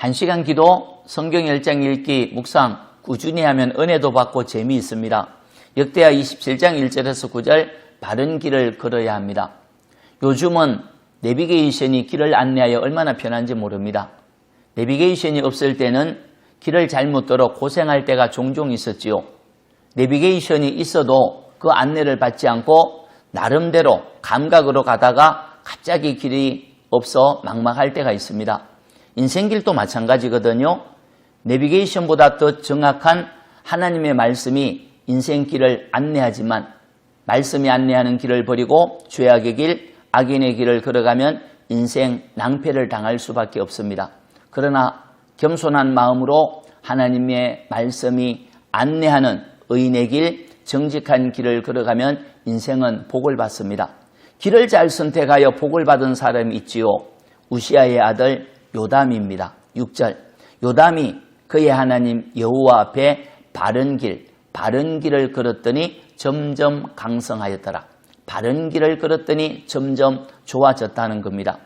1시간 기도, 성경 10장 읽기, 묵상 꾸준히 하면 은혜도 받고 재미있습니다. 역대하 27장 1절에서 9절 바른 길을 걸어야 합니다. 요즘은 내비게이션이 길을 안내하여 얼마나 편한지 모릅니다. 내비게이션이 없을 때는 길을 잘못 들어 고생할 때가 종종 있었지요. 내비게이션이 있어도 그 안내를 받지 않고 나름대로 감각으로 가다가 갑자기 길이 없어 막막할 때가 있습니다. 인생길도 마찬가지거든요. 내비게이션보다 더 정확한 하나님의 말씀이 인생길을 안내하지만 말씀이 안내하는 길을 버리고 죄악의 길, 악인의 길을 걸어가면 인생 낭패를 당할 수밖에 없습니다. 그러나 겸손한 마음으로 하나님의 말씀이 안내하는 의인의 길, 정직한 길을 걸어가면 인생은 복을 받습니다. 길을 잘 선택하여 복을 받은 사람이 있지요. 우시아의 아들 요담입니다. 6절 요담이 그의 하나님 여호와 앞에 바른 길을 걸었더니 점점 강성하였더라. 바른 길을 걸었더니 점점 좋아졌다는 겁니다.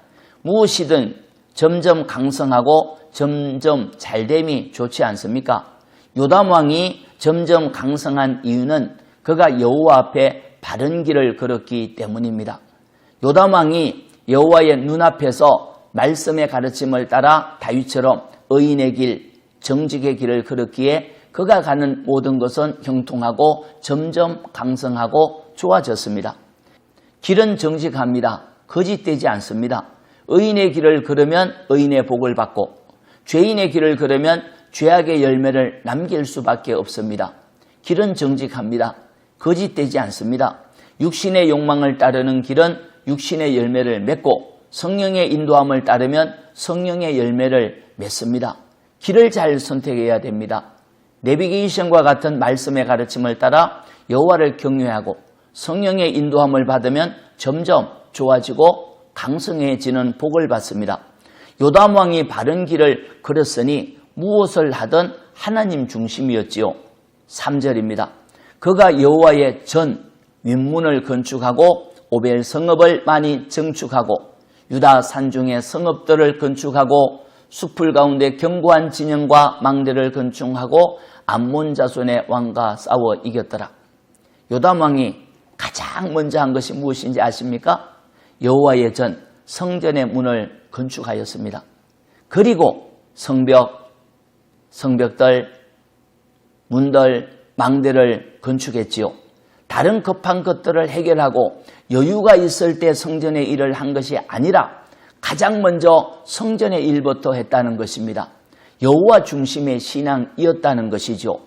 무엇이든 점점 강성하고 점점 잘됨이 좋지 않습니까? 요담 왕이 점점 강성한 이유는 그가 여호와 앞에 바른 길을 걸었기 때문입니다. 요담 왕이 여호와의 눈앞에서 말씀의 가르침을 따라 다윗처럼 의인의 길, 정직의 길을 걸었기에 그가 가는 모든 것은 형통하고 점점 강성하고 좋아졌습니다. 길은 정직합니다. 거짓되지 않습니다. 의인의 길을 걸으면 의인의 복을 받고 죄인의 길을 걸으면 죄악의 열매를 남길 수밖에 없습니다. 길은 정직합니다. 거짓되지 않습니다. 육신의 욕망을 따르는 길은 육신의 열매를 맺고 성령의 인도함을 따르면 성령의 열매를 맺습니다. 길을 잘 선택해야 됩니다. 내비게이션과 같은 말씀의 가르침을 따라 여호와를 경외하고 성령의 인도함을 받으면 점점 좋아지고 강성해지는 복을 받습니다. 요담 왕이 바른 길을 걸었으니 무엇을 하든 하나님 중심이었지요. 3절입니다. 그가 여호와의 전 윗문을 건축하고 오벨 성읍을 많이 증축하고 유다 산중의 성읍들을 건축하고 숲을 가운데 견고한 진영과 망대를 건축하고 암몬 자손의 왕과 싸워 이겼더라. 요담 왕이 가장 먼저 한 것이 무엇인지 아십니까? 여호와의 전 성전의 문을 건축하였습니다. 그리고 성벽들, 문들, 망대를 건축했지요. 다른 급한 것들을 해결하고 여유가 있을 때 성전의 일을 한 것이 아니라 가장 먼저 성전의 일부터 했다는 것입니다. 여호와 중심의 신앙이었다는 것이죠.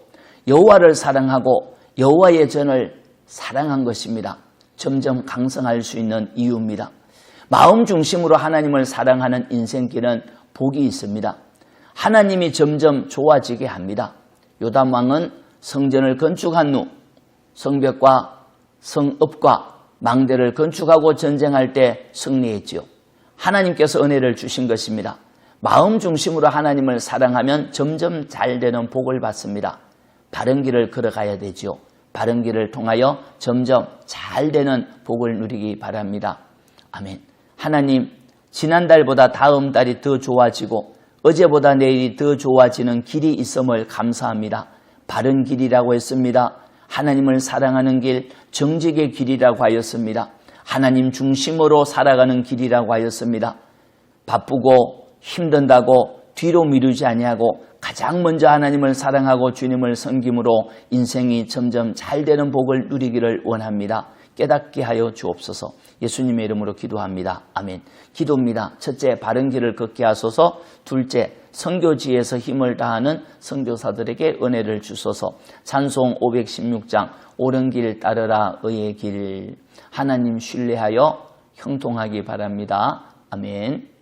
여호와를 사랑하고 여호와의 전을 사랑한 것입니다. 점점 강성할 수 있는 이유입니다. 마음 중심으로 하나님을 사랑하는 인생길은 복이 있습니다. 하나님이 점점 좋아지게 합니다. 요담 왕은 성전을 건축한 후 성벽과 성읍과 망대를 건축하고 전쟁할 때 승리했지요. 하나님께서 은혜를 주신 것입니다. 마음 중심으로 하나님을 사랑하면 점점 잘 되는 복을 받습니다. 바른 길을 걸어가야 되지요. 바른 길을 통하여 점점 잘 되는 복을 누리기 바랍니다. 아멘. 하나님, 지난달보다 다음 달이 더 좋아지고 어제보다 내일이 더 좋아지는 길이 있음을 감사합니다. 바른 길이라고 했습니다. 하나님을 사랑하는 길, 정직의 길이라고 하였습니다. 하나님 중심으로 살아가는 길이라고 하였습니다. 바쁘고 힘든다고 뒤로 미루지 아니하고 가장 먼저 하나님을 사랑하고 주님을 섬김으로 인생이 점점 잘 되는 복을 누리기를 원합니다. 깨닫게 하여 주옵소서. 예수님의 이름으로 기도합니다. 아멘. 기도입니다. 첫째, 바른 길을 걷게 하소서. 둘째, 선교지에서 힘을 다하는 선교사들에게 은혜를 주소서. 찬송 516장 옳은 길 따르라 의의 길. 하나님 신뢰하여 형통하기 바랍니다. 아멘.